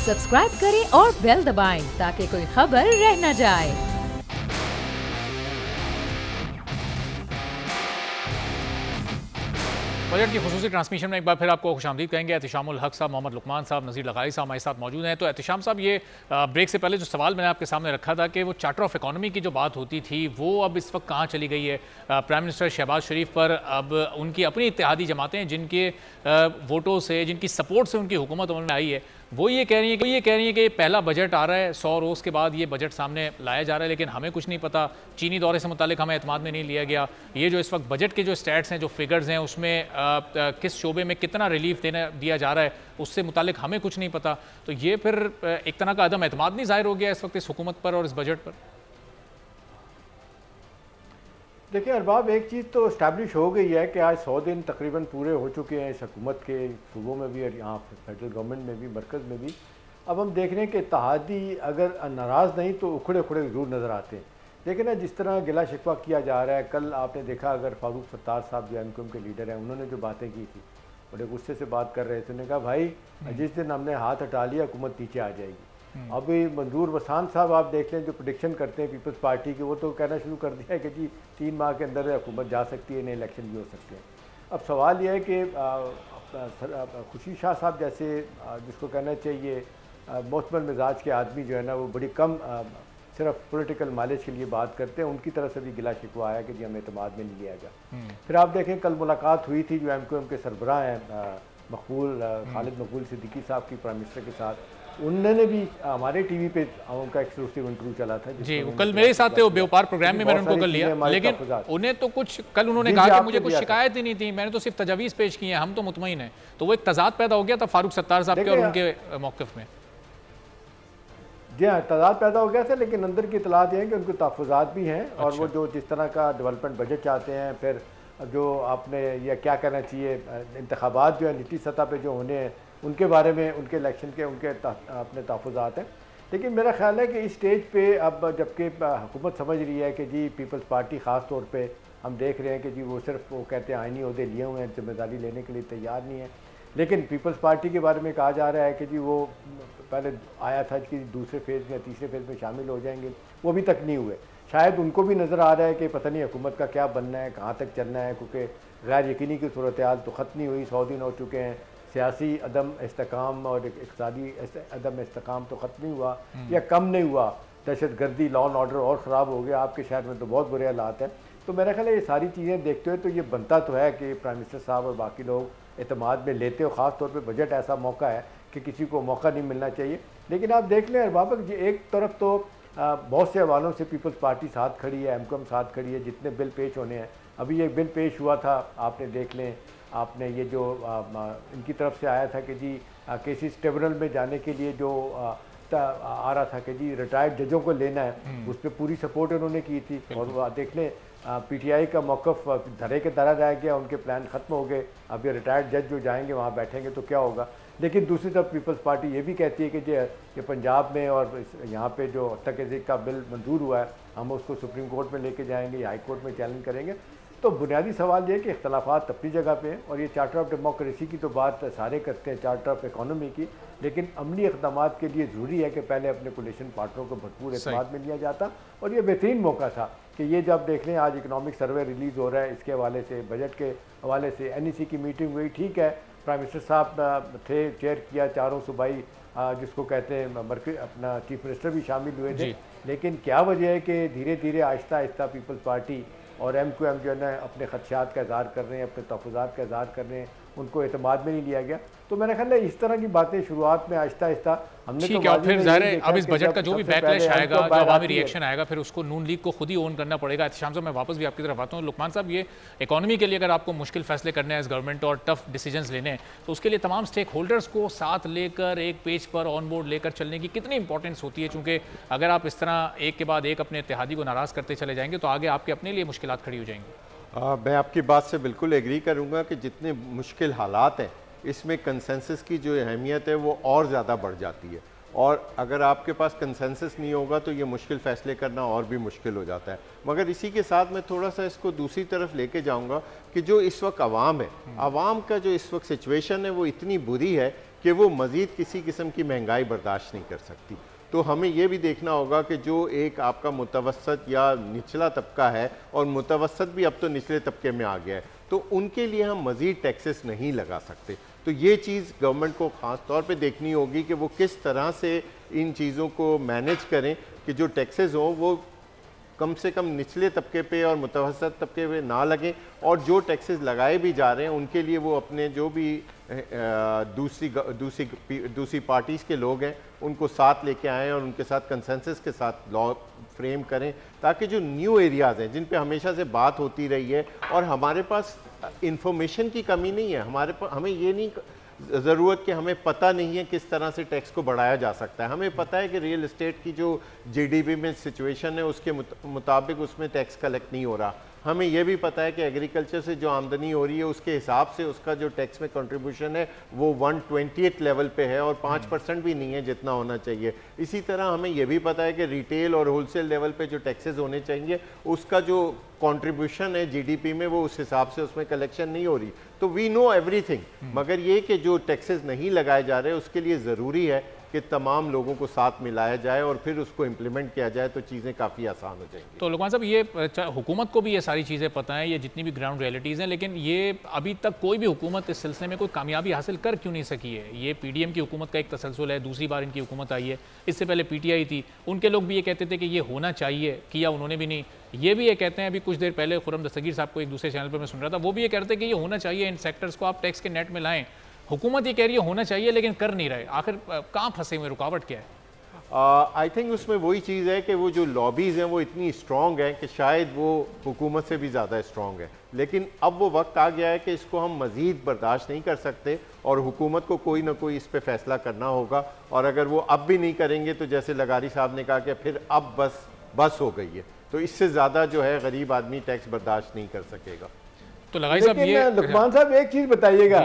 Subscribe करें और bell दबाएं ताकि कोई खबर रह न जाए। बजट की खुसूसी ट्रांसमिशन में एक बार फिर आपको खुशामदीद कहेंगे। एहतिशामुल हक साहब, मोहम्मद लुकमान साहब, नज़ीर लगाई साहब हमारे साथ मौजूद हैं। तो एहतिशाम साहब, ये ब्रेक से पहले जो सवाल मैंने आपके सामने रखा था कि वो चार्टर ऑफ इकोनॉमी की जो बात होती थी वो अब इस वक्त कहाँ चली गई है। प्राइम मिनिस्टर शहबाज शरीफ पर अब उनकी अपनी इत्तेहादी जमातें जिनके वोटों से, जिनकी सपोर्ट से उनकी हुकूमत अमल में आई है, वो ये कह रही है कि पहला बजट आ रहा है, 100 रोज़ के बाद ये बजट सामने लाया जा रहा है, लेकिन हमें कुछ नहीं पता। चीनी दौरे से मुतालिक हमें एतमाद में नहीं लिया गया। ये जो इस वक्त बजट के जो स्टैट्स हैं, जो फिगर्स हैं, उसमें किस शोबे में कितना रिलीफ दिया जा रहा है, उससे मुतालिक हमें कुछ नहीं पता। तो ये फिर एक तरह का अदम एतमाद नहीं जाहिर हो गया इस वक्त इस हुकूमत पर और इस बजट पर। देखिए अरबाब, एक चीज़ तो इस्टेब्लिश हो गई है कि आज 100 दिन तकरीबन पूरे हो चुके हैं इस हुकूमत के, सूबों में भी और यहाँ फेडरल गवर्नमेंट में भी, मरकज़ में भी। अब हम देख रहे हैं कि इत्तेहादी अगर नाराज़ नहीं तो उखड़े उखड़े ज़रूर नज़र आते हैं। लेकिन ना जिस तरह गिला शिकवा किया जा रहा है, कल आपने देखा अगर फारूक सत्तार साहब जो एमक्यूएम के लीडर हैं, उन्होंने जो बातें की थी, बड़े गुस्से से बात कर रहे थे। उन्होंने कहा भाई जिस दिन हमने हाथ हटा लिया हुकूमत नीचे आ जाएगी। अभी मंजूर वसान साहब आप देख लें जो प्रेडिक्शन करते हैं पीपल्स पार्टी के, वो तो कहना शुरू कर दिया है कि जी 3 माह के अंदर हुकूमत जा सकती है, नए इलेक्शन भी हो सकते हैं। अब सवाल यह है कि खुशी शाह साहब जैसे जिसको कहना चाहिए मोतमल मिजाज के आदमी जो है ना, वो बड़ी कम सिर्फ पॉलिटिकल माइलेज के लिए बात करते हैं। उनकी तरफ से भी गिला शिकवा आया कि जी हमें एतमाद में नहीं लिया गया। फिर आप देखें कल मुलाकात हुई थी जो एमक्यूएम के सरबराह हैं मकबूल खालिद मकबूल सिद्दीकी साहब की प्राइम मिनिस्टर के साथ, उन्होंने भी हमारे टीवी पे उनका एक्सक्लूसिव इंटरव्यू चला था जी। वो कल मेरे साथ थे, वो व्यापार प्रोग्राम में मैंने उनको कल लिया, लेकिन उन्हें तो कुछ कल उन्होंने कहा कि मुझे कुछ शिकायत ही नहीं थी, मैंने तो सिर्फ तजावीज़ पेश की हैं, हम तो मुतमईन हैं। तो वो एक तजाद पैदा हो गया था फारूक सत्तार साहब के और उनके मौक़िफ़ में। जी हाँ, तजाद पैदा हो गया था, लेकिन अंदर की इतलात ये हैं कि उनको तहफ़्फ़ुज़ात भी हैं। और वो जो जिस तरह का डेवलपमेंट बजट चाहते हैं, फिर जो आपने यह क्या करना चाहिए, इंतखाबात जो है निचली सतह पे जो होने हैं उनके बारे में, उनके इलेक्शन के उनके अपने तहफ़्फ़ुज़ात हैं। लेकिन मेरा ख्याल है कि इस स्टेज पे अब जबकि हुकूमत समझ रही है कि जी पीपल्स पार्टी ख़ास तौर पे हम देख रहे हैं कि जी वो सिर्फ वो कहते हैं आइनी ओहदे लिए हुए हैं, जिम्मेदारी लेने के लिए तैयार नहीं है। लेकिन पीपल्स पार्टी के बारे में कहा जा रहा है कि जी वो पहले आया था कि दूसरे फेज़ में, तीसरे फेज़ में शामिल हो जाएंगे, वो अभी तक नहीं हुए। शायद उनको भी नज़र आ रहा है कि पता नहीं हुकूमत का क्या बनना है, कहाँ तक चलना है, क्योंकि गैर यकीनी की सूरत हाल तो ख़त्म नहीं हुई, 100 दिन हो चुके हैं। सियासी अदम इस्तेकाम और इक़्तिसादी अदम इस्तेकाम तो ख़त्म नहीं हुआ या कम नहीं हुआ। दहशत गर्दी, लॉ एंड ऑर्डर और ख़राब हो गया। आपके शहर में तो बहुत बुरे हालात हैं। तो मेरा ख्याल है ये सारी चीज़ें देखते हुए तो ये बनता तो है कि प्राइम मिनिस्टर साहब और बाकी लोग एतमाद में लेते हो। ख़ास तौर पर बजट ऐसा मौका है कि किसी को मौका नहीं मिलना चाहिए। लेकिन आप देख लें अरबाब जी, एक तरफ तो बहुत से हवालों से पीपल्स पार्टी साथ खड़ी है, एमक्यूएम साथ खड़ी है, जितने बिल पेश होने हैं। अभी एक बिल पेश हुआ था, आपने देख लें, आपने ये जो इनकी तरफ से आया था कि जी केसेस ट्रिब्यूनल में जाने के लिए जो आ रहा था कि जी रिटायर्ड जजों को लेना है, उस पर पूरी सपोर्ट उन्होंने की थी। और देख लें पीटीआई का मौक़िफ़ धरे के धरा रह गया, उनके प्लान ख़त्म हो गए। अब ये रिटायर्ड जज जो जाएंगे वहाँ बैठेंगे तो क्या होगा। लेकिन दूसरी तरफ पीपल्स पार्टी ये भी कहती है कि पंजाब में और यहाँ पे जो तक का बिल मंजूर हुआ है, हम उसको सुप्रीम कोर्ट में लेके जाएंगे या हाई कोर्ट में चैलेंज करेंगे। तो बुनियादी सवाल ये है कि इख्तलाफात अपनी जगह पे हैं और ये चार्टर ऑफ डेमोक्रेसी की तो बात सारे करते हैं, चार्टर ऑफ इकोनॉमी की, लेकिन अमली इक़दाम के लिए ज़रूरी है कि पहले अपने कोलिशन पार्टनरों को भरपूर एतमाद में लिया जाता। और ये बेहतरीन मौका था कि ये जब देख लें आज इकनॉमिक सर्वे रिलीज़ हो रहा है, इसके हवाले से, बजट के हवाले से NEC की मीटिंग हुई। ठीक है, प्राइम मिनिस्टर साहब थे, चेयर किया, चारों सूबाई जिसको कहते हैं अपना चीफ मिनिस्टर भी शामिल हुए थे। लेकिन क्या वजह है कि धीरे धीरे आहिस्ता आहिस्ता पीपल्स पार्टी और एमक्यूएम जो है ना अपने खदशात का इज़हार कर रहे हैं, अपने तहफ़्फ़ुज़ात का इज़हार कर रहे हैं, उनको एतमाद में नहीं लिया गया। तो मेरा ख्याल है इस तरह की बातें शुरुआत में आहिस्ता आहिस्ता हमने तो और फिर ज़ाहिर है अब इस बजट का जो भी बैकलैश आएगा, जो अवामी रिएक्शन आएगा, फिर उसको नून लीग को खुद ही ओन करना पड़ेगा। एहतिशाम साहब, मैं वापस भी आपकी तरफ आता हूँ। लुकमान साहब, ये इकॉनमी के लिए अगर आपको मुश्किल फैसले करने हैं इस गवर्नमेंट और टफ डिसीजंस लेने हैं, तो उसके लिए तमाम स्टेक होल्डर्स को साथ लेकर एक पेज पर ऑन बोर्ड लेकर चलने की कितनी इंपॉर्टेंस होती है। चूँकि अगर आप इस तरह एक के बाद एक अपने इत्तेहादी को नाराज़ करते चले जाएंगे तो आगे आपके अपने लिए मुश्किलात खड़ी हो जाएंगी। मैं आपकी बात से बिल्कुल एग्री करूंगा कि जितने मुश्किल हालात हैं इसमें कंसेंसस की जो अहमियत है वो और ज़्यादा बढ़ जाती है। और अगर आपके पास कंसेंसस नहीं होगा तो ये मुश्किल फ़ैसले करना और भी मुश्किल हो जाता है। मगर इसी के साथ मैं थोड़ा सा इसको दूसरी तरफ लेके जाऊंगा कि जो इस वक्त आवाम है, आवाम का जो इस वक्त सिचुएशन है वो इतनी बुरी है कि वो मज़ीद किसी किस्म की महंगाई बर्दाश्त नहीं कर सकती। तो हमें ये भी देखना होगा कि जो एक आपका मुतवसत या निचला तबका है, और मुतवसत भी अब तो निचले तबके में आ गया है, तो उनके लिए हम मज़ीद टैक्सेस नहीं लगा सकते। तो ये चीज़ गवर्नमेंट को ख़ास तौर पे देखनी होगी कि वो किस तरह से इन चीज़ों को मैनेज करें कि जो टैक्सेस हों वो कम से कम निचले तबके पे और मुतवसत तबके पे ना लगें, और जो टैक्सेस लगाए भी जा रहे हैं उनके लिए वो अपने जो भी दूसरी पार्टीज़ के लोग हैं उनको साथ लेके आएँ और उनके साथ कंसेंसस के साथ लॉ फ्रेम करें, ताकि जो न्यू एरियाज़ हैं जिन पे हमेशा से बात होती रही है, और हमारे पास इंफॉर्मेशन की कमी नहीं है, हमें ये नहीं ज़रूरत कि हमें पता नहीं है किस तरह से टैक्स को बढ़ाया जा सकता है। हमें पता है कि रियल एस्टेट की जो जीडीपी में सिचुएशन है उसके मुताबिक उसमें टैक्स कलेक्ट नहीं हो रहा। हमें यह भी पता है कि एग्रीकल्चर से जो आमदनी हो रही है उसके हिसाब से उसका जो टैक्स में कंट्रीब्यूशन है वो 128 लेवल पे है, और 5% भी नहीं है जितना होना चाहिए। इसी तरह हमें यह भी पता है कि रिटेल और होलसेल लेवल पे जो टैक्सेस होने चाहिए उसका जो कंट्रीब्यूशन है जीडीपी में वो उस हिसाब से उसमें कलेक्शन नहीं हो रही। तो वी नो एवरीथिंग, मगर ये कि जो टैक्सेस नहीं लगाए जा रहे उसके लिए ज़रूरी है कि तमाम लोगों को साथ मिलाया जाए और फिर उसको इम्प्लीमेंट किया जाए, तो चीज़ें काफ़ी आसान हो जाएंगी। तो लुकमान साहब, ये हुकूमत को भी ये सारी चीज़ें पता हैं, ये जितनी भी ग्राउंड रियलिटीज़ हैं, लेकिन ये अभी तक कोई भी हुकूमत इस सिलसिले में कोई कामयाबी हासिल कर क्यों नहीं सकी है? ये पीडीएम की हुकूमत का एक तसलसल है, दूसरी बार इनकी हुकूमत आई है, इससे पहले पीटीआई थी, उनके लोग भी ये कहते थे कि ये होना चाहिए, किया उन्होंने भी नहीं। ये भी ये कहते हैं, अभी कुछ देर पहले खुर्रम दस्तगीर साहब को एक दूसरे चैनल पर मैं सुन रहा था, वो भी ये कहते हैं कि ये होना चाहिए, इन सेक्टर्स को आप टैक्स के नेट में लाएं। हुकूमत ये कह रही है होना चाहिए लेकिन कर नहीं रहे, आखिर कहाँ फंसे हुए, रुकावट क्या है? आई थिंक उसमें वही चीज़ है कि वो जो लॉबीज़ हैं वो इतनी स्ट्रॉन्ग हैं कि शायद वो हुकूमत से भी ज़्यादा स्ट्रॉन्ग है, लेकिन अब वो वक्त आ गया है कि इसको हम मज़ीद बर्दाश्त नहीं कर सकते और हुकूमत को कोई ना कोई इस पर फैसला करना होगा। और अगर वो अब भी नहीं करेंगे तो जैसे लगारी साहब ने कहा कि फिर अब बस हो गई है, तो इससे ज़्यादा जो है गरीब आदमी टैक्स बर्दाश्त नहीं कर सकेगा। तो लगाई साहब, ये लुकमान साहब एक चीज़ बताइएगा,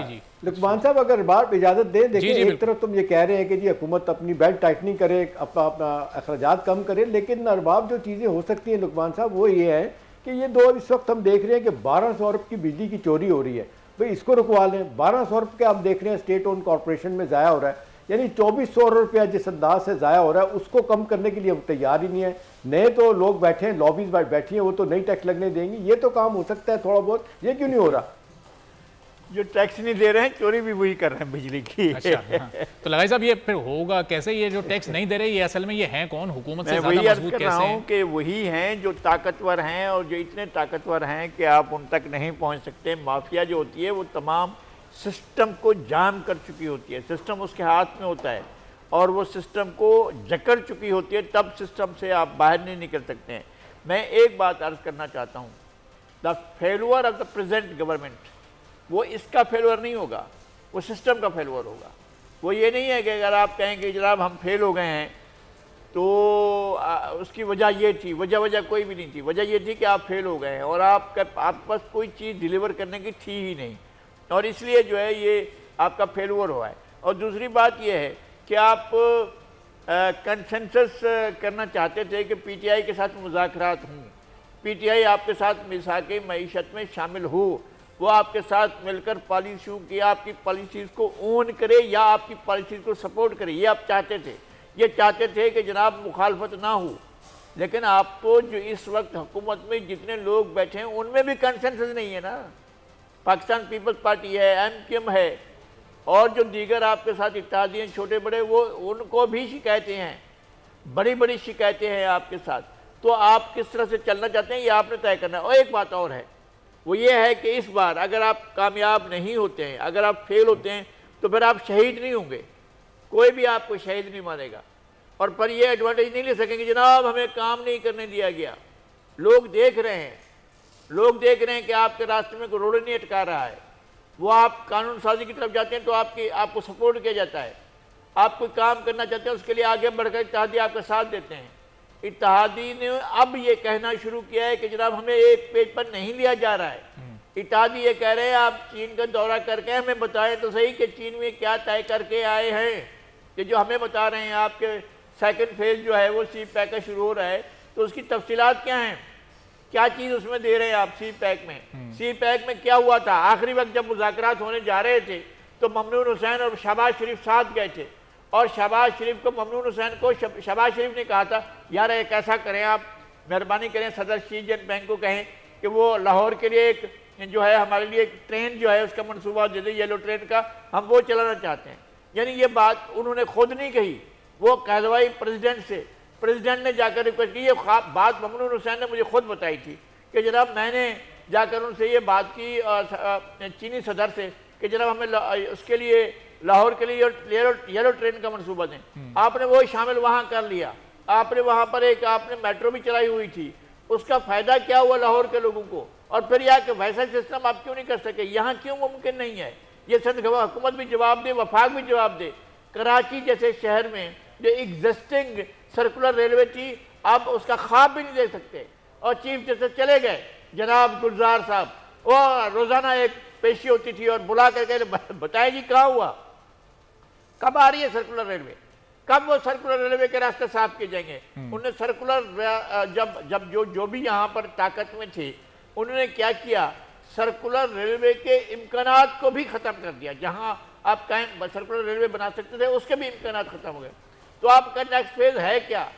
लुकमान साहब अगर बात इजाज़त दें, देखिए एक तरफ तुम ये कह रहे हैं कि जी हुकूमत अपनी बेल्ट टाइटनिंग करे, अपना अखराजात कम करे, लेकिन अरबाब जो चीज़ें हो सकती हैं लुकमान साहब वो ये है कि ये इस वक्त हम देख रहे हैं कि 1200 अरब की बिजली की चोरी हो रही है, भाई इसको रुकवा लें। 1200 अरब के आप देख रहे हैं स्टेट ओन कॉरपोरेशन में ज़ाया हो रहा है, यानी 2400 रुपया जिस अंदाज से ज़ाया हो रहा है उसको कम करने के लिए हम तैयार ही नहीं है। नए तो लोग बैठे हैं, लॉबीज बैठी हैं, वो तो नई टैक्स लगने देंगी, ये तो काम हो सकता है थोड़ा बहुत, ये क्यों नहीं हो रहा? जो टैक्स नहीं दे रहे हैं चोरी भी वही कर रहे हैं बिजली की। अच्छा, हाँ। तो लगाई साहब ये फिर होगा कैसे? ये जो टैक्स नहीं दे रहे ये असल में ये हैं कौन? हुकूमत से ज़्यादा मजबूत कैसे हैं? कि वही हैं जो ताकतवर हैं, और जो इतने ताकतवर हैं कि आप उन तक नहीं पहुंच सकते। माफिया जो होती है वो तमाम सिस्टम को जाम कर चुकी होती है, सिस्टम उसके हाथ में होता है और वो सिस्टम को जकड़ चुकी होती है, तब सिस्टम से आप बाहर नहीं निकल सकते हैं। मैं एक बात अर्ज करना चाहता हूँ, the failure of the present government वो इसका फेलुअर नहीं होगा, वो सिस्टम का फेलुअर होगा। वो ये नहीं है कि अगर आप कहेंगे जनाब हम फेल हो गए हैं तो उसकी वजह ये थी, वजह कोई भी नहीं थी। वजह ये थी कि आप फेल हो गए हैं और आपके पास कोई चीज़ डिलीवर करने की थी ही नहीं, और इसलिए जो है ये आपका फेलुअर हुआ है। और दूसरी बात ये है कि आप कंसेंसस करना चाहते थे कि पीटीआई के साथ मुज़ाकरात हों, पीटीआई आपके साथ मिसाक़े मईशत में शामिल हो, वो आपके साथ मिलकर पॉलिसियों की आपकी पॉलिसीज़ को ओन करे या आपकी पॉलिसीज़ को सपोर्ट करे, ये आप चाहते थे। ये चाहते थे कि जनाब मुखालफत ना हो, लेकिन आपको जो इस वक्त हुकूमत में जितने लोग बैठे हैं उनमें भी कंसेंसस नहीं है ना। पाकिस्तान पीपल्स पार्टी है, एमक्यूएम है, और जो दीगर आपके साथ इत्तेहादी हैं छोटे बड़े, वो उनको भी शिकायतें हैं, बड़ी बड़ी शिकायतें हैं आपके साथ। तो आप किस तरह से चलना चाहते हैं ये आपने तय करना है। और एक बात और है, वो ये है कि इस बार अगर आप कामयाब नहीं होते हैं, अगर आप फेल होते हैं, तो फिर आप शहीद नहीं होंगे, कोई भी आपको शहीद नहीं मानेगा, और पर ये एडवांटेज नहीं ले सकेंगे जनाब हमें काम नहीं करने दिया गया। लोग देख रहे हैं, लोग देख रहे हैं कि आपके रास्ते में कोई रोड नहीं अटका रहा है। वो आप कानून साजी की तरफ जाते हैं तो आपको सपोर्ट किया जाता है। आप कोई काम करना चाहते हैं उसके लिए आगे बढ़कर इत्तेहादी आपका साथ देते हैं। इत्तेहादी ने अब ये कहना शुरू किया है कि जनाब हमें एक पेज पर नहीं लिया जा रहा है। इत्तेहादी ये कह रहे हैं आप चीन का दौरा करके हमें बताएं तो सही कि चीन में क्या तय करके आए हैं, कि जो हमें बता रहे हैं आपके सेकंड फेज जो है वो सी पैक का शुरू हो रहा है, तो उसकी तफसीलात क्या हैं, क्या चीज़ उसमें दे रहे हैं आप सी पैक में। सी पैक में क्या हुआ था? आखिरी वक्त जब मुज़ाकरात होने जा रहे थे तो ममनून हुसैन और शहबाज शरीफ साथ गए थे, और शहबाज शरीफ को ममनून हुसैन को शहबाज शरीफ ने कहा था यार एक ऐसा करें, आप मेहरबानी करें सदर शी जिनपिंग को कहें कि वो लाहौर के लिए एक जो है हमारे लिए एक ट्रेन जो है उसका मनसूबा दे दें, येलो ट्रेन का, हम वो चलाना चाहते हैं। यानी ये बात उन्होंने खुद नहीं कही, वो कहलवाई प्रेसिडेंट से, प्रेसिडेंट ने जाकर रिक्वेस्ट की। ये बात ममनून हुसैन ने मुझे खुद बताई थी कि जनाब मैंने जाकर उनसे ये बात की चीनी सदर से कि जनाब हमें उसके लिए लाहौर के लिए येलो ट्रेन का मनसूबा दें। आपने वो शामिल वहाँ कर लिया, आपने वहाँ पर एक आपने मेट्रो भी चलाई हुई थी, उसका फ़ायदा क्या हुआ लाहौर के लोगों को? और फिर यह कि वैसा सिस्टम आप क्यों नहीं कर सके? यहाँ क्यों मुमकिन नहीं है? ये सिंध हुकूमत भी जवाब दे, वफाक भी जवाब दे। कराची जैसे शहर में जो एग्जिस्टिंग सर्कुलर रेलवे थी, आप उसका ख्वाब भी नहीं देख सकते। और चीफ जस्टिस चले गए जनाब गुलजार साहब, वो रोज़ाना एक पेशी होती थी और बुला करके बताए जी कहाँ हुआ, कब आ रही है सर्कुलर रेलवे, कब वो सर्कुलर रेलवे के रास्ते साफ किए जाएंगे। उन्होंने सर्कुलर जब जो भी यहाँ पर ताकत में थे, उन्होंने क्या किया, सर्कुलर रेलवे के इम्कानात को भी ख़त्म कर दिया। जहाँ आप कहीं सर्कुलर रेलवे बना सकते थे उसके भी इम्कानात ख़त्म हो गए। तो आपका नेक्स्ट फेज है क्या?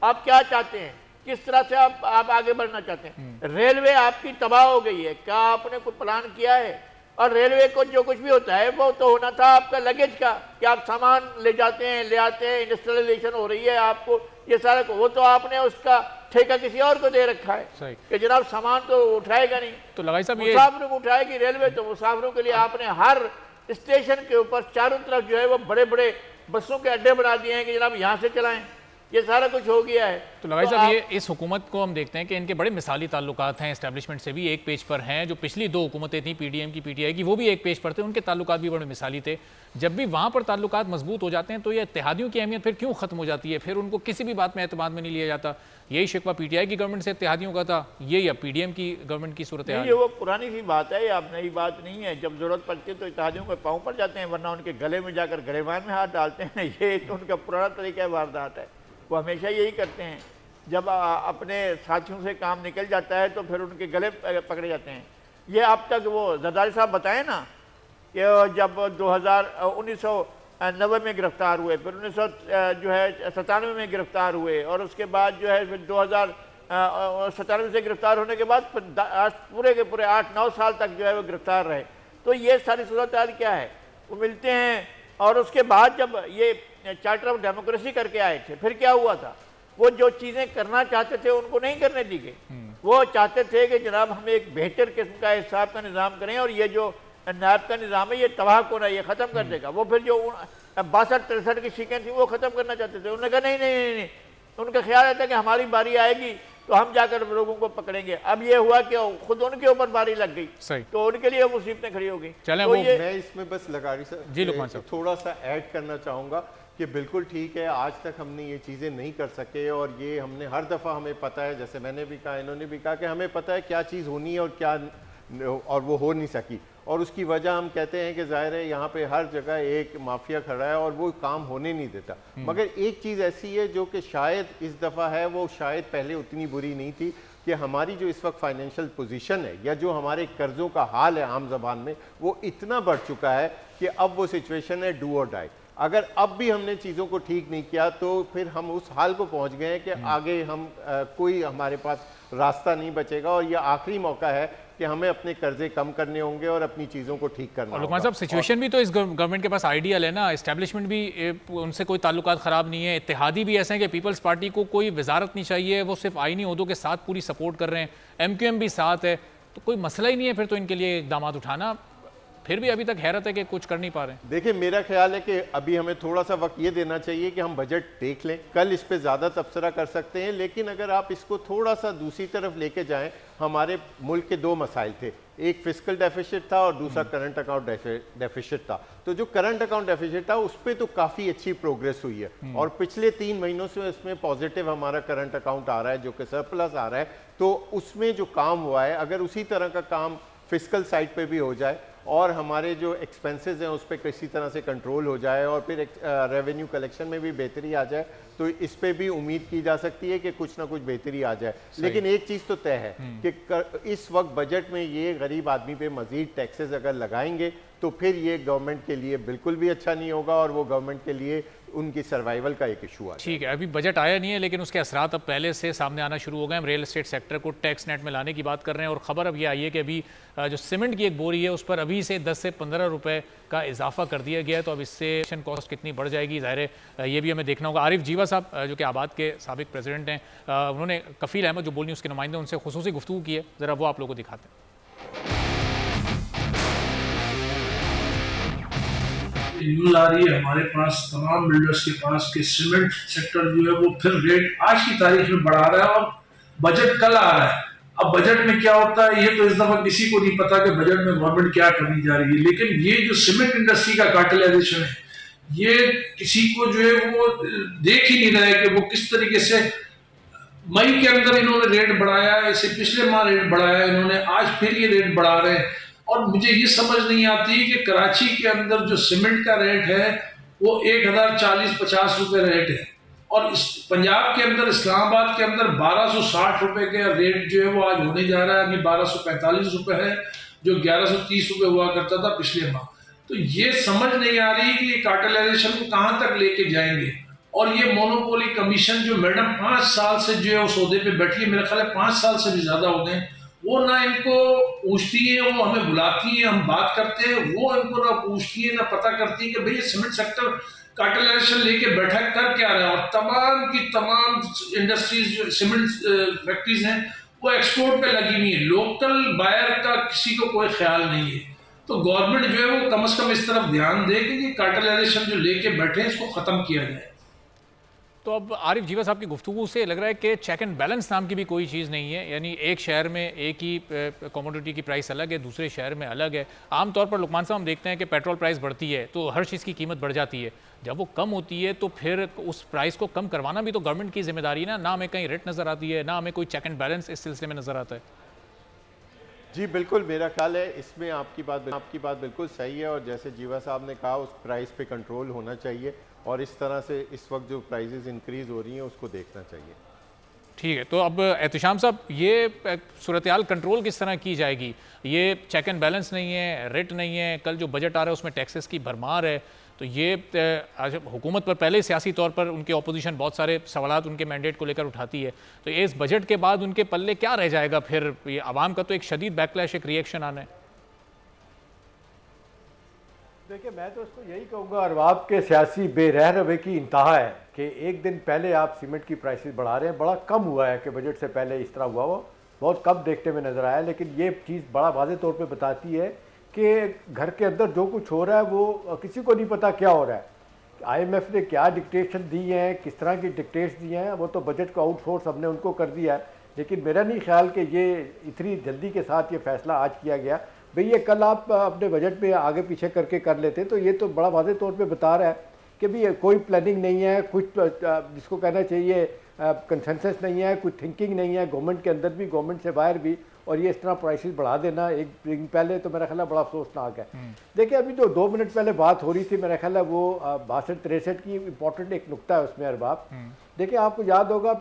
आप क्या चाहते हैं? किस तरह से आप आगे बढ़ना चाहते हैं? रेलवे आपकी तबाह हो गई है, क्या आपने कोई प्लान किया है? और रेलवे को जो कुछ भी होता है वो तो होना था आपका लगेज का, कि आप सामान ले जाते हैं, ले आते हैं, इंडस्ट्रियलाइजेशन हो रही है, आपको ये सारा वो तो आपने उसका ठेका किसी और को दे रखा है कि जनाब सामान तो उठाएगा नहीं, तो लगाई साहब मुसाफिरों को उठाएगी रेलवे, तो मुसाफिरों के लिए आपने हर स्टेशन के ऊपर चारों तरफ जो है वो बड़े बड़े बसों के अड्डे बना दिए हैं कि जनाब यहाँ से चलाएं। ये सारा कुछ हो गया है। तो लगाई साहब ये इस हुकूमत को हम देखते हैं कि इनके बड़े मिसाली ताल्लुकात हैं, एस्टैब्लिशमेंट से भी एक पेज पर हैं। जो पिछली दो हुकूमतें थी, पीडीएम की, पीटीआई की, वो भी एक पेज पर थे, उनके ताल्लुकात भी बड़े मिसाली थे। जब भी वहाँ पर ताल्लुकात मजबूत हो जाते हैं तो ये इत्तेहादियों की अहमियत फिर क्यों खत्म हो जाती है? फिर उनको किसी भी बात में एतमाद में नहीं लिया जाता। यही शिकवा पीटीआई की गवर्नमेंट से इत्तेहादियों का था, ये या पीडीएम की गवर्नमेंट की सूरत है? ये वो पुरानी सी बात है, अब नई बात नहीं है। जब जरूरत पड़ती है तो इत्तेहादियों के पाँव पर जाते हैं, वरना उनके गले में जाकर गरेबान में हाथ डालते हैं। ये तो उनका पुराना तरीका वारदात है, वो हमेशा यही करते हैं। जब अपने साथियों से काम निकल जाता है तो फिर उनके गले पकड़े जाते हैं। ये अब तक वो जरदारी साहब बताए ना कि जब 1990 में गिरफ्तार हुए, फिर 1997 में गिरफ्तार हुए, और उसके बाद जो है फिर 2097 से गिरफ्तार होने के बाद पूरे के पूरे 8-9 साल तक जो है वो गिरफ्तार रहे। तो ये सारी सूरत हाल क्या है? वो मिलते हैं, और उसके बाद जब ये चार्टर ऑफ डेमोक्रेसी करके आए थे, फिर क्या हुआ था? वो जो चीज़ें करना चाहते थे उनको नहीं करने दी गई। वो चाहते थे कि जनाब हम एक बेहतर किस्म का हिसाब का निज़ाम करें, और ये जो नायब का निज़ाम है ये तबाह को ना, ये ख़त्म कर देगा। वो फिर जो 62-63 की शिकें थी वो ख़त्म करना चाहते थे। उन्होंने कहा नहीं नहीं नहीं, उनका ख्याल रहता कि हमारी बारी आएगी तो हम जाकर लोगों को पकड़ेंगे। अब ये हुआ कि खुद उनके ऊपर बारी लग गई, तो उनके लिए मुसीबतें खड़ी हो गई। चलें, तो मैं इसमें बस लगारी जी लुकमान साहब थोड़ा सा ऐड करना चाहूँगा कि बिल्कुल ठीक है, आज तक हमने ये चीज़ें नहीं कर सके, और ये हमने हर दफ़ा हमें पता है, जैसे मैंने भी कहा, इन्होंने भी कहा कि हमें पता है क्या चीज़ होनी है और क्या, और वो हो नहीं सकी। और उसकी वजह हम कहते हैं कि ज़ाहिर है यहाँ पे हर जगह एक माफिया खड़ा है और वो काम होने नहीं देता। मगर एक चीज़ ऐसी है जो कि शायद इस दफ़ा है, वो शायद पहले उतनी बुरी नहीं थी, कि हमारी जो इस वक्त फाइनेंशियल पोजीशन है या जो हमारे कर्ज़ों का हाल है आम ज़बान में, वो इतना बढ़ चुका है कि अब वो सिचुएशन है डू और डाई। अगर अब भी हमने चीज़ों को ठीक नहीं किया तो फिर हम उस हाल को पहुंच गए हैं कि आगे हम कोई हमारे पास रास्ता नहीं बचेगा, और यह आखिरी मौका है कि हमें अपने कर्जे कम करने होंगे और अपनी चीज़ों को ठीक करना होगा। लुकमान साहब, सिचुएशन भी तो इस गवर्नमेंट के पास आइडियल है ना, एस्टैब्लिशमेंट भी उनसे कोई ताल्लुकात ख़राब नहीं है, इत्तेहादी भी ऐसे हैं कि पीपल्स पार्टी को कोई वजारत नहीं चाहिए, वो सिर्फ आईनी ओहदों के साथ पूरी सपोर्ट कर रहे हैं, MQM भी साथ है, तो कोई मसला ही नहीं है फिर तो इनके लिए इकदाम उठाना। फिर भी अभी तक हैरत है कि कुछ कर नहीं पा रहे हैं। देखिए, मेरा ख्याल है कि अभी हमें थोड़ा सा वक्त ये देना चाहिए कि हम बजट देख लें, कल इस पे ज़्यादा तबसरा कर सकते हैं, लेकिन अगर आप इसको थोड़ा सा दूसरी तरफ लेके जाएं, हमारे मुल्क के 2 मसाइल थे, एक फिस्कल डेफिसिट था और दूसरा करंट अकाउंट डेफिसिट था। तो जो करंट अकाउंट डेफिसिट था उस पर तो काफ़ी अच्छी प्रोग्रेस हुई है, और पिछले 3 महीनों से इसमें पॉजिटिव हमारा करंट अकाउंट आ रहा है, जो कि सरप्लस आ रहा है। तो उसमें जो काम हुआ है, अगर उसी तरह का काम फिस्कल साइड पे भी हो जाए और हमारे जो एक्सपेंसेस हैं उस पर किसी तरह से कंट्रोल हो जाए और फिर रेवेन्यू कलेक्शन में भी बेहतरी आ जाए, तो इस पे भी उम्मीद की जा सकती है कि कुछ ना कुछ बेहतरी आ जाए। लेकिन एक चीज़ तो तय है कि इस वक्त बजट में ये गरीब आदमी पे मजीद टैक्सेस अगर लगाएंगे तो फिर ये गवर्नमेंट के लिए बिल्कुल भी अच्छा नहीं होगा और वो गवर्नमेंट के लिए उनकी सर्वाइवल का एक इशू है। ठीक है, अभी बजट आया नहीं है लेकिन उसके असरात अब पहले से सामने आना शुरू हो गए। हम रियल एस्टेट सेक्टर को टैक्स नेट में लाने की बात कर रहे हैं और ख़बर अब ये आई है कि अभी जो सीमेंट की एक बोरी है उस पर अभी से 10 से 15 रुपए का इजाफा कर दिया गया है। तो अब इससे कॉस्ट कितनी बढ़ जाएगी, ज़ाहिर है ये भी हमें देखना होगा। आरिफ जीवा साहब जो कि आबाद के साबिक प्रेसिडेंट हैं, उन्होंने कफील अहमद जो बोल न्यूज़ के नुमाइंदे उनसे खुसूसी गुफ्तगू की है, ज़रा वो आप लोगों को दिखाते हैं। न्यूज आ रही है हमारे पास तमाम बिल्डर्स के पास कि सीमेंट सेक्टर जो है वो फिर रेट आज की तारीख में बढ़ा रहा है और बजट कल आ रहा है। अब बजट में क्या होता है ये तो इस दफा किसी को नहीं पता कि बजट में गवर्नमेंट क्या करने जा रही है, लेकिन ये जो सीमेंट इंडस्ट्री का कार्टेलाइजेशन है ये किसी को जो है वो देख ही नहीं रहा है कि वो किस तरीके से मई के अंदर इन्होंने रेट बढ़ाया, इससे पिछले माह रेट बढ़ाया इन्होंने, आज फिर ये रेट बढ़ा रहे हैं। और मुझे ये समझ नहीं आती कि कराची के अंदर जो सीमेंट का रेट है वो 1040-50 रुपए रेट है और इस पंजाब के अंदर इस्लामाबाद के अंदर 1260 रुपए के रेट जो है वो आज होने जा रहा है। अभी 1245 रुपए है जो 1130 रुपए हुआ करता था पिछले माह। तो ये समझ नहीं आ रही कि ये कार्टेलाइजेशन को कहाँ तक लेके जाएंगे। और ये मोनोपोली कमीशन जो मैडम 5 साल से जो है उस ओहदे पे बैठी है, मेरा ख्याल है 5 साल से भी ज्यादा हो गए, वो ना इनको पूछती है, वो हमें बुलाती है, हम बात करते हैं, वो इनको ना पूछती है ना पता करती है कि भाई सीमेंट सेक्टर कार्टेलाइजेशन लेके बैठक कर क्या रहा है। और तमाम की तमाम इंडस्ट्रीज जो सीमेंट फैक्ट्रीज हैं वो एक्सपोर्ट पे लगी हुई है, लोकल बायर का किसी को कोई ख्याल नहीं है। तो गवर्नमेंट जो है वो कम से कम इस तरफ ध्यान दे कि कार्टेलाइजेशन जो लेके बैठे हैं इसको खत्म किया जाए। तो अब आरिफ जीवा साहब की गुफ्तगू से लग रहा है कि चेक एंड बैलेंस नाम की भी कोई चीज़ नहीं है, यानी एक शहर में एक ही कमोडिटी की प्राइस अलग है, दूसरे शहर में अलग है। आमतौर पर लुकमान साहब हम देखते हैं कि पेट्रोल प्राइस बढ़ती है तो हर चीज़ की कीमत बढ़ जाती है, जब वो कम होती है तो फिर उस प्राइस को कम करवाना भी तो गवर्नमेंट की जिम्मेदारी है ना हमें कहीं रेट नज़र आती है, ना हमें कोई चेक एंड बैलेंस इस सिलसिले में नज़र आता है। जी बिल्कुल, मेरा ख्याल है इसमें आपकी बात बिल्कुल सही है और जैसे जीवा साहब ने कहा उस प्राइस पे कंट्रोल होना चाहिए और इस तरह से इस वक्त जो प्राइसेस इंक्रीज़ हो रही हैं उसको देखना चाहिए। ठीक है, तो अब एहतिशाम साहब ये सूरत हाल कंट्रोल किस तरह की जाएगी? ये चेक एंड बैलेंस नहीं है, रेट नहीं है, कल जो बजट आ रहा है उसमें टैक्सेस की भरमार है, तो ये हुकूमत पर पहले सियासी तौर पर उनके ऑपोजिशन बहुत सारे सवालात उनके मैंडेट को लेकर उठाती है, तो इस बजट के बाद उनके पल्ले क्या रह जाएगा? फिर ये आवाम का तो एक शदीद बैकलैश, एक रिएक्शन आना है। देखिए मैं तो उसको यही कहूँगा, अरबाब के सियासी बेरह रवे की इंतहा है कि एक दिन पहले आप सीमेंट की प्राइसेस बढ़ा रहे हैं। बड़ा कम हुआ है कि बजट से पहले इस तरह हुआ, वो बहुत कम देखने में नज़र आया, लेकिन ये चीज़ बड़ा वाज़ेह तौर पे बताती है कि घर के अंदर जो कुछ हो रहा है वो किसी को नहीं पता क्या हो रहा है। IMF ने क्या डिक्टेशन दी हैं, किस तरह की डिक्टेट्स दी हैं, वो तो बजट को आउटसोर्स हमने उनको कर दिया है, लेकिन मेरा नहीं ख्याल कि ये इतनी जल्दी के साथ ये फैसला आज किया गया। भाई ये कल आप अपने बजट में आगे पीछे करके कर लेते, तो ये तो बड़ा वाज़ेह तौर पे बता रहा है कि भाई कोई प्लानिंग नहीं है, कुछ जिसको कहना चाहिए कंसेंसस नहीं है, कुछ थिंकिंग नहीं है गवर्नमेंट के अंदर भी, गवर्नमेंट से बाहर भी, और ये इस तरह प्राइसेस बढ़ा देना एक दिन पहले तो मेरा ख्याल है बड़ा अफसोसनाक है। देखिए अभी जो 2 मिनट पहले बात हो रही थी, मेरा ख्याल है वो 62-63 की इंपॉर्टेंट एक नुकता है उसमें अरबाब। देखिए आपको याद होगा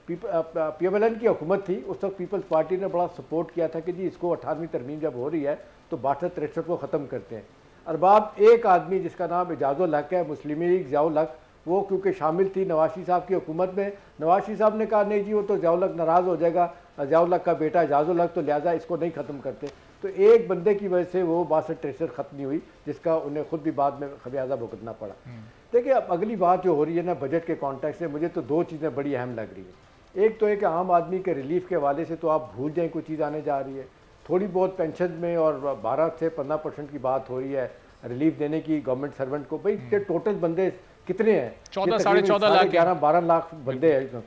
PMLN की हुकूमत थी, उस वक्त पीपल्स पार्टी ने बड़ा सपोर्ट किया था कि जी इसको 18वीं तरमीम जब हो रही है तो 62-63 को ख़त्म करते हैं। अरबाब एक आदमी जिसका नाम एजाजुल हक है, मुस्लिम लीग ज़ियाउल हक, वो क्योंकि शामिल थी नवाज शरीफ साहब की हुकूमत में, नवाज शरीफ साहब ने कहा नहीं जी वो तो ज़ियाउल हक नाराज़ हो जाएगा, ज़ियाउल हक का बेटा एजाजुल हक, तो लिहाजा इसको नहीं ख़त्म करते। तो एक बंदे की वजह से वो 62-63 ख़त्म नहीं हुई, जिसका उन्हें खुद भी बाद में खमियाजा भुगतना पड़ा। देखिए अब अगली बात जो हो रही है ना बजट के कॉन्टेक्स्ट से, मुझे तो 2 चीज़ें बड़ी अहम लग रही है। एक तो है कि आम आदमी के रिलीफ के हवाले से तो आप भूल जाएँ कोई चीज़ आने जा रही है, थोड़ी बहुत पेंशन में और 12 से 15% की बात हो रही है रिलीफ देने की गवर्नमेंट सर्वेंट को। भाई के टोटल बंदे कितने हैं? 14-14.5 लाख, 11-12 लाख बंदे हैं,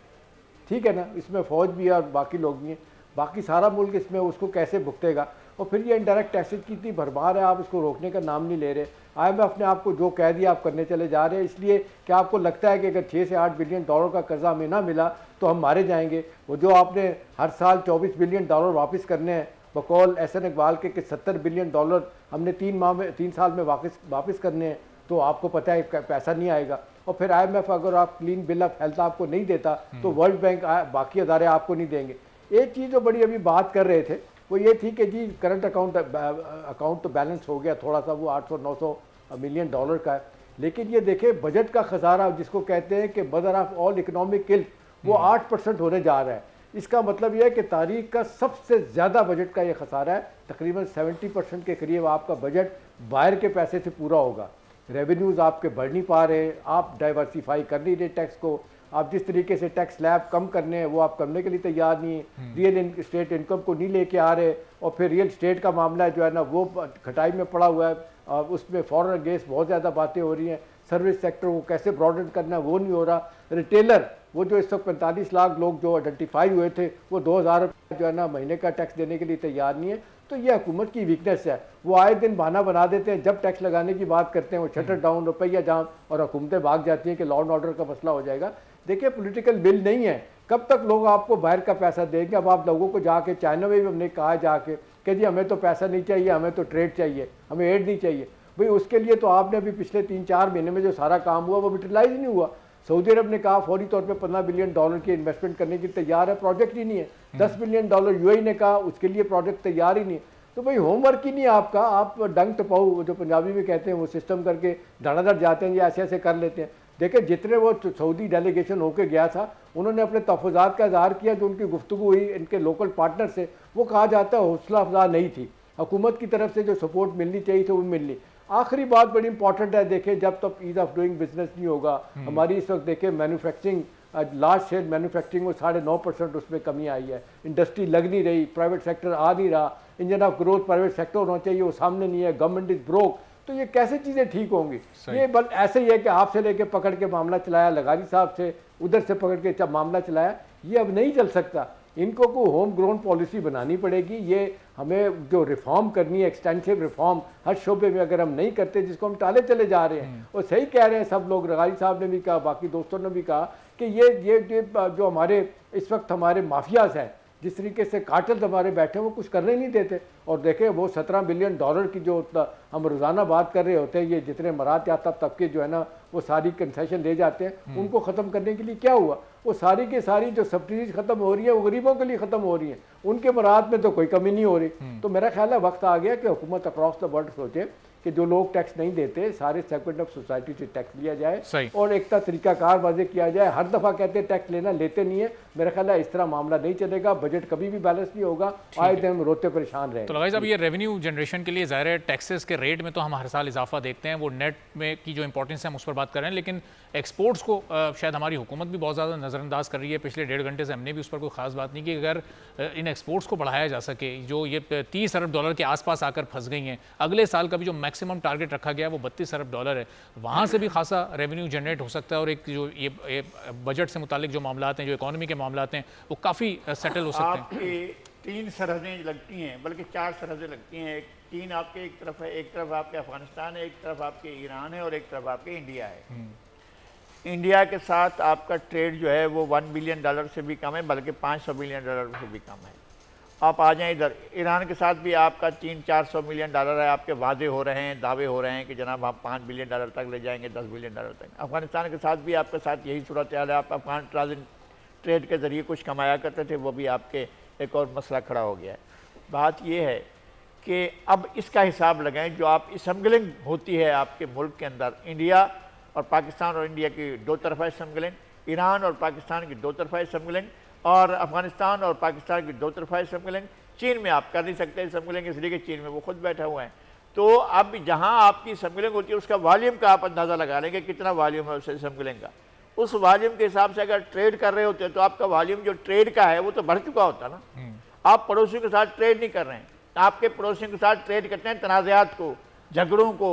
ठीक है ना, इसमें फ़ौज भी है और बाकी लोग भी हैं, बाकी सारा मुल्क इसमें उसको कैसे भुगतेगा? और फिर ये इनडायरेक्ट टैक्सेस की इतनी भरमार है, आप इसको रोकने का नाम नहीं ले रहे। IMF ने आपको जो कह दिया आप करने चले जा रहे हैं, इसलिए कि आपको लगता है कि अगर 6 से 8 बिलियन डॉलर का कर्जा हमें ना मिला तो हम मारे जाएंगे। वो जो आपने हर साल 24 बिलियन डॉलर वापस करने हैं बकौल एहसन इकबाल के, 70 बिलियन डॉलर हमने 3 साल में वापस करने हैं, तो आपको पता है पैसा नहीं आएगा। और फिर IMF अगर आप क्लीन बिल ऑफ हेल्थ आपको नहीं देता तो वर्ल्ड बैंक बाकी अदारे आपको नहीं देंगे। एक चीज़ जो बड़ी अभी बात कर रहे थे वो ये थी कि जी करंट अकाउंट तो बैलेंस हो गया थोड़ा सा, वो 800-900 मिलियन डॉलर का है, लेकिन ये देखें बजट का खसारा जिसको कहते हैं कि मदर ऑफ ऑल इकोनॉमिक किल, वो 8% होने जा रहा है। इसका मतलब यह है कि तारीख का सबसे ज़्यादा बजट का ये खसारा है। तकरीबन 70% के करीब आपका बजट बाहर के पैसे से पूरा होगा। रेवेन्यूज़ आपके बढ़ नहीं पा रहे, आप डाइवर्सिफाई कर नहीं रहे टैक्स को, आप जिस तरीके से टैक्स स्लैब कम करने हैं वो आप करने के लिए तैयार नहीं है, रियल स्टेट इनकम को नहीं लेके आ रहे, और फिर रियल स्टेट का मामला जो है ना वो खटाई में पड़ा हुआ है, उसमें फॉरेन अगेंस्ट बहुत ज़्यादा बातें हो रही हैं। सर्विस सेक्टर को कैसे ब्रॉडन करना है वो नहीं हो रहा। रिटेलर वो जो इस वक्त 45 लाख लोग जो आइडेंटिफाई हुए थे वो 2000 जो है ना महीने का टैक्स देने के लिए तैयार नहीं है। तो ये हुकूमत की वीकनेस है, वो आए दिन बहाना बना देते हैं, जब टैक्स लगाने की बात करते हैं वो शटर डाउन, रुपया जाम, और हुकूमतें भाग जाती हैं कि लॉ एंड ऑर्डर का मसला हो जाएगा। देखिए पॉलिटिकल बिल नहीं है, कब तक लोग आपको बाहर का पैसा देंगे। अब आप लोगों को जाके चाइना में भी हमने कहा जाके कि जी हमें तो पैसा नहीं चाहिए, हमें तो ट्रेड चाहिए, हमें एड नहीं चाहिए। भाई उसके लिए तो आपने अभी पिछले 3-4 महीने में जो सारा काम हुआ वो यूटिलाइज नहीं हुआ। सऊदी अरब ने कहा फौरी तौर पे $15 बिलियन की इन्वेस्टमेंट करने की तैयार है, प्रोजेक्ट ही नहीं है। $10 बिलियन यूएई ने कहा, उसके लिए प्रोजेक्ट तैयार ही नहीं। तो भाई होमवर्क ही नहीं है आपका, आप डंग टपाऊ जो पंजाबी में कहते हैं वो सिस्टम करके धड़ाधड़ जाते हैं, ये ऐसे ऐसे कर लेते हैं। देखिए जितने वो सऊदी डेलीगेशन होके गया था उन्होंने अपने तहफ़्फ़ुज़ात का इज़हार किया, जो उनकी गुफ्तगू हुई इनके लोकल पार्टनर से, वो कहा जाता है हौसला अफजा नहीं थी। हुकूमत की तरफ से जो सपोर्ट मिलनी चाहिए थी वो मिलनी। आखिरी बात बड़ी इंपॉर्टेंट है, देखें जब तक ईज ऑफ डूइंग बिजनेस नहीं होगा, हमारी इस वक्त देखें मैन्युफैक्चरिंग, लार्ज स्केल मैन्युफैक्चरिंग में 9.5% उसमें कमी आई है। इंडस्ट्री लग नहीं रही, प्राइवेट सेक्टर आ नहीं रहा, engine of growth private sector होना चाहिए वो सामने नहीं है, गवर्नमेंट इज ब्रोक। तो ये कैसे चीज़ें ठीक होंगी? ये बस ऐसे ही है कि आपसे लेके पकड़ के मामला चलाया, लगारी साहब से उधर से पकड़ के मामला चलाया, ये अब नहीं चल सकता। इनको को होम ग्रोन पॉलिसी बनानी पड़ेगी। ये हमें जो रिफॉर्म करनी है, एक्सटेंसिव रिफॉर्म हर शोबे में अगर हम नहीं करते, जिसको हम टाले चले जा रहे हैं, और सही कह रहे हैं सब लोग, रगारी साहब ने भी कहा, बाकी दोस्तों ने भी कहा कि ये जो हमारे इस वक्त हमारे माफियाज हैं, जिस तरीके से कार्टेल्स हमारे बैठे वो कुछ करने नहीं देते। और देखें वो $17 बिलियन की जो हम रोज़ाना बात कर रहे होते हैं, ये जितने मरात याफ्ता तबके जो है ना वो सारी कंसेशन ले जाते हैं, उनको ख़त्म करने के लिए क्या हुआ? वो सारी की सारी जो सब्सिडीज ख़त्म हो रही है वो गरीबों के लिए ख़त्म हो रही हैं, उनके मरात में तो कोई कमी नहीं हो रही। तो मेरा ख्याल है वक्त आ गया कि हुकूमत अक्रॉस द वर्ल्ड सोचे कि जो लोग टैक्स नहीं देते सारे सेगमेंट ऑफ सोसाइटी से टैक्स लिया जाए, और एक तरीकाकार वाज़े किया जाए। हर दफ़ा कहते हैं टैक्स लेना, लेते नहीं है। मेरा ख्याल है इस तरह मामला नहीं चलेगा, बजट कभी भी बैलेंस नहीं होगा, आए दिन हम रोते परेशान रहें। तो लगाई साहब, ये रेवेन्यू जनरेशन के लिए ज़ाहिर है टैक्सेस के रेट में तो हम हर साल इजाफा देखते हैं, वो नेट में की जो इंपॉर्टेंस है हम उस पर बात कर रहे हैं, लेकिन एक्सपोर्ट्स को शायद हमारी हुकूमत भी बहुत ज़्यादा नज़रअंदाज कर रही है। पिछले 1.5 घंटे से हमने भी उस पर कोई खास बात नहीं की। अगर इन एक्सपोर्ट्स को बढ़ाया जा सके, जो ये $30 अरब के आसपास आकर फंस गई हैं, अगले साल का भी जो मैक्सिमम टारगेट रखा गया है वो $32 अरब है, वहाँ से भी खासा रेवेन्यू जनरेट हो सकता है। और एक जो ये बजट से मुतालिक जो मामला हैं, जो इकॉनमी के मामला हैं, वो काफ़ी सेटल हो सकते हैं। आपकी 3 सरहदें लगती हैं, बल्कि 4 सरहदें लगती हैं। 3 आपके एक तरफ है, एक तरफ आपके अफगानिस्तान है, एक तरफ आपके ईरान है, और एक तरफ आपके इंडिया है। इंडिया के साथ आपका ट्रेड जो है वो $1 बिलियन से भी कम है, बल्कि $500 बिलियन से भी कम है। आप आ जाएं इधर, ईरान के साथ भी आपका $300-400 मिलियन है। आपके वादे हो रहे हैं, दावे हो रहे हैं कि जनाब हम $5 बिलियन तक ले जाएंगे, $10 बिलियन तक। अफगानिस्तान के साथ भी आपके साथ यही सूरत हाल है। आप अफगान ट्रेड के ज़रिए कुछ कमाया करते थे, वो भी आपके एक और मसला खड़ा हो गया है। बात यह है कि अब इसका हिसाब लगाएं, जो आप स्मगलिंग होती है आपके मुल्क के अंदर, इंडिया और पाकिस्तान और इंडिया की 2 तरफा स्मगलिंग, ईरान और पाकिस्तान की 2 तरफा स्मगलिंग, और अफगानिस्तान और पाकिस्तान की 2 तरफा स्मगलिंग। चीन में आप कर नहीं सकते स्मगलिंग, इसलिए कि चीन में वो खुद बैठा हुआ है। तो अब जहाँ आपकी स्मगलिंग होती है उसका वॉल्यूम का आप अंदाज़ा लगा लेंगे कितना वॉल्यूम है उस स्मगलिंग का। उस वॉल्यूम के हिसाब से अगर ट्रेड कर रहे होते हैं तो आपका वॉल्यूम जो ट्रेड का है वो तो बढ़ चुका होता ना। आप पड़ोसियों के साथ ट्रेड नहीं कर रहे हैं, आपके पड़ोसियों के साथ ट्रेड करते हैं तनाज़ात को, झगड़ों को,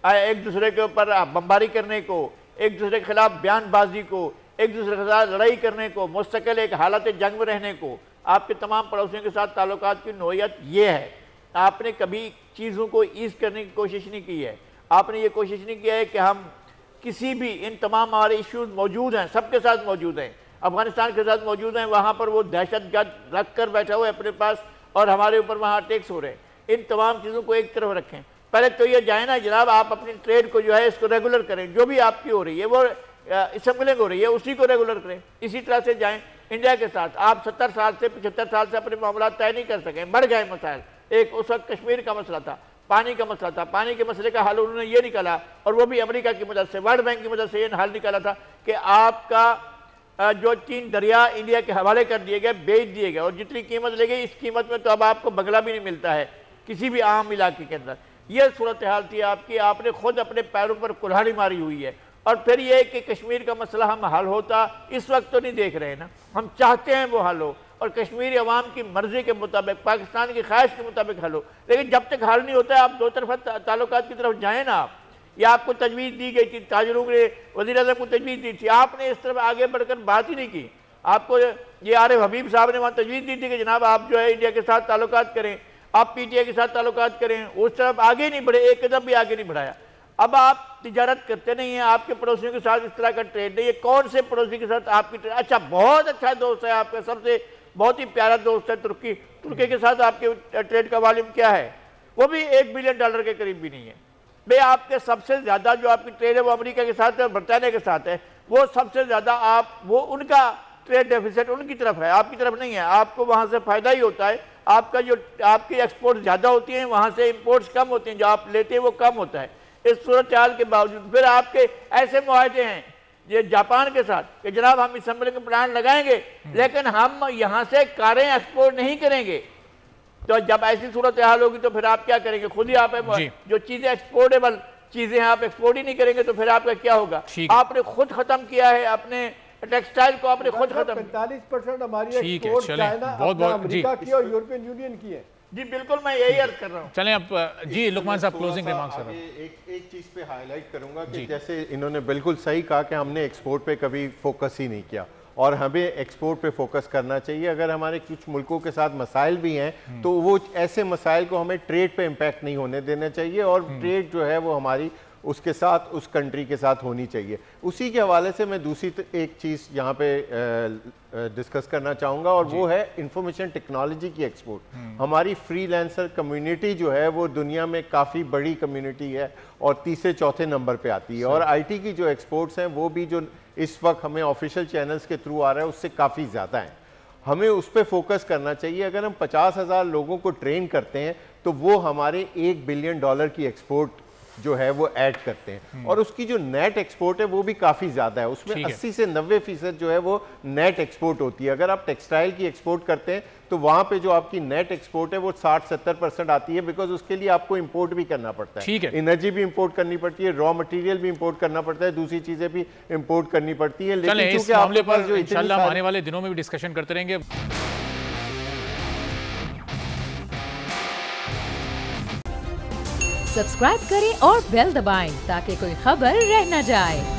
एक दूसरे के ऊपर बमबारी करने को, एक दूसरे के खिलाफ बयानबाजी को, एक दूसरे के साथ लड़ाई करने को, मुस्तकिल एक हालत जंग में रहने को। आपके तमाम पड़ोसियों के साथ ताल्लुकात की नोयत ये है। आपने कभी चीज़ों को ईज़ करने की कोशिश नहीं की है। आपने ये कोशिश नहीं किया है कि हम किसी भी, इन तमाम हमारे इश्यूज मौजूद हैं, सबके साथ मौजूद हैं, अफगानिस्तान के साथ मौजूद हैं, वहाँ पर वो दहशतगर्द रख कर बैठा हुआ है अपने पास और हमारे ऊपर वहाँ टैक्स हो रहे हैं। इन तमाम चीज़ों को एक तरफ रखें। पहले तो ये जाए ना जनाब, आप अपनी ट्रेड को जो है इसको रेगुलर करें, जो भी आपकी हो रही है वो स्मगलिंग हो रही है उसी को रेगुलर करें, इसी तरह से जाएं। इंडिया के साथ। आप 70 साल से 75 साल से अपने मामला तय नहीं कर सके, बढ़ गए मसाइल। एक उस वक्त कश्मीर का मसला था, पानी का मसला था, पानी के मसले का हल उन्होंने ये निकाला, और वो भी अमेरिका की मदद से, वर्ल्ड बैंक की मदद से ये हल निकाला था कि आपका जो 3 दरिया इंडिया के हवाले कर दिए गए, बेच दिए गए, और जितनी कीमत ले गई, इस कीमत में तो अब आपको बंगला भी नहीं मिलता है किसी भी आम इलाके के अंदर। ये सूरत हाल थी आपकी, आपने खुद अपने पैरों पर कुल्हाड़ी मारी हुई है। और फिर ये कि कश्मीर का मसला हम हल होता, इस वक्त तो नहीं देख रहे ना, हम चाहते हैं वो हल हो और कश्मीरी अवाम की मर्जी के मुताबिक, पाकिस्तान की ख्वाहिश के मुताबिक हल हो। लेकिन जब तक हल नहीं होता है, आप दो तरफा ताल्लुकात की तरफ जाएँ ना आप। या आपको तजवीज़ दी गई थी, ताजरों ने वज़ीर आज़म को तजवीज़ दी थी, आपने इस तरफ आगे बढ़कर बात ही नहीं की। आपको ये आरिफ हबीब साहब ने वहाँ तजवीज़ दी थी कि जनाब आप जो है इंडिया के साथ ताल्लुकात करें, आप PTI के साथ ताल्लुकात करें, उस तरफ आगे नहीं बढ़े, एक कदम भी आगे नहीं बढ़ाया। अब आप तिजारत करते नहीं हैं, आपके पड़ोसियों के साथ इस तरह का ट्रेड नहीं है। कौन से पड़ोसी के साथ आपकी ट्रेड? अच्छा, बहुत अच्छा दोस्त है आपका, सबसे बहुत ही प्यारा दोस्त है तुर्की। तुर्की के साथ आपके ट्रेड का वॉल्यूम क्या है? वो भी $1 बिलियन के करीब भी नहीं है। भाई आपके सबसे ज़्यादा जो आपकी ट्रेड है वो अमेरिका के साथ है और बरतानिया के साथ है। वो सबसे ज़्यादा आप वो उनका ट्रेड डेफिसिट उनकी तरफ है, आपकी तरफ नहीं है। आपको वहाँ से फ़ायदा ही होता है। आपका जो आपकी एक्सपोर्ट ज़्यादा होती हैं, वहाँ से इम्पोर्ट्स कम होती हैं, जो आप लेते हैं वो कम होता है। इस सूरत हाल के बावजूद फिर आपके ऐसे मुआहदे हैं ये जापान के साथ कि जनाब हम असम्बलिंग प्लांट लगाएंगे, लेकिन हम यहाँ से कारें एक्सपोर्ट नहीं करेंगे। तो जब ऐसी सूरत हाल होगी तो फिर आप क्या करेंगे? खुद ही आप जो चीज़ें एक्सपोर्टेबल चीज़ें हैं आप एक्सपोर्ट ही नहीं करेंगे तो फिर आपका क्या होगा? आपने खुद ख़त्म किया है अपने टेक्सटाइल को, आपने खुद खत्म। 45% हमारी एक्सपोर्ट चाइना, अमेरिका की और यूरोपियन यूनियन की है। जी बिल्कुल, मैं यही अर्ज कर रहा हूँ। चलें अब जी लुकमान साहब क्लोजिंग रिमार्क्स करें। एक चीज़ पे हाईलाइट करूंगा कि जैसे इन्होंने बिल्कुल सही कहा कि हमने एक्सपोर्ट पे कभी फोकस ही नहीं किया और हमें एक्सपोर्ट पे फोकस करना चाहिए। अगर हमारे कुछ मुल्कों के साथ मसाइल भी हैं तो वो ऐसे मसाइल को हमें ट्रेड पे इम्पैक्ट नहीं होने देना चाहिए और ट्रेड जो है वो हमारी उसके साथ उस कंट्री के साथ होनी चाहिए। उसी के हवाले से मैं दूसरी एक चीज़ यहाँ पे डिस्कस करना चाहूँगा और वो है इंफॉर्मेशन टेक्नोलॉजी की एक्सपोर्ट। हमारी फ्रीलांसर कम्युनिटी जो है वो दुनिया में काफ़ी बड़ी कम्युनिटी है और तीसरे चौथे नंबर पे आती है और IT की जो एक्सपोर्ट्स हैं वो भी जो इस वक्त हमें ऑफिशियल चैनल्स के थ्रू आ रहा है उससे काफ़ी ज़्यादा है। हमें उस पर फोकस करना चाहिए। अगर हम 50,000 लोगों को ट्रेन करते हैं तो वो हमारे $1 बिलियन की एक्सपोर्ट जो है वो ऐड करते हैं और उसकी जो नेट एक्सपोर्ट है वो भी काफ़ी ज़्यादा है। उसमें 80 से 90% जो है वो नेट एक्सपोर्ट होती है। अगर आप टेक्सटाइल की एक्सपोर्ट करते हैं तो वहाँ पे जो आपकी नेट एक्सपोर्ट है वो 60-70% आती है, बिकॉज उसके लिए आपको इंपोर्ट भी करना पड़ता है। एनर्जी भी इंपोर्ट करनी पड़ती है, रॉ मटेरियल भी इंपोर्ट करना पड़ता है, दूसरी चीज़ें भी इंपोर्ट करनी पड़ती है। लेकिन इस मामले पर इंशाल्लाह आने वाले दिनों में भी डिस्कशन करते रहेंगे। सब्सक्राइब करें और बेल दबाएं ताकि कोई खबर रह न जाए।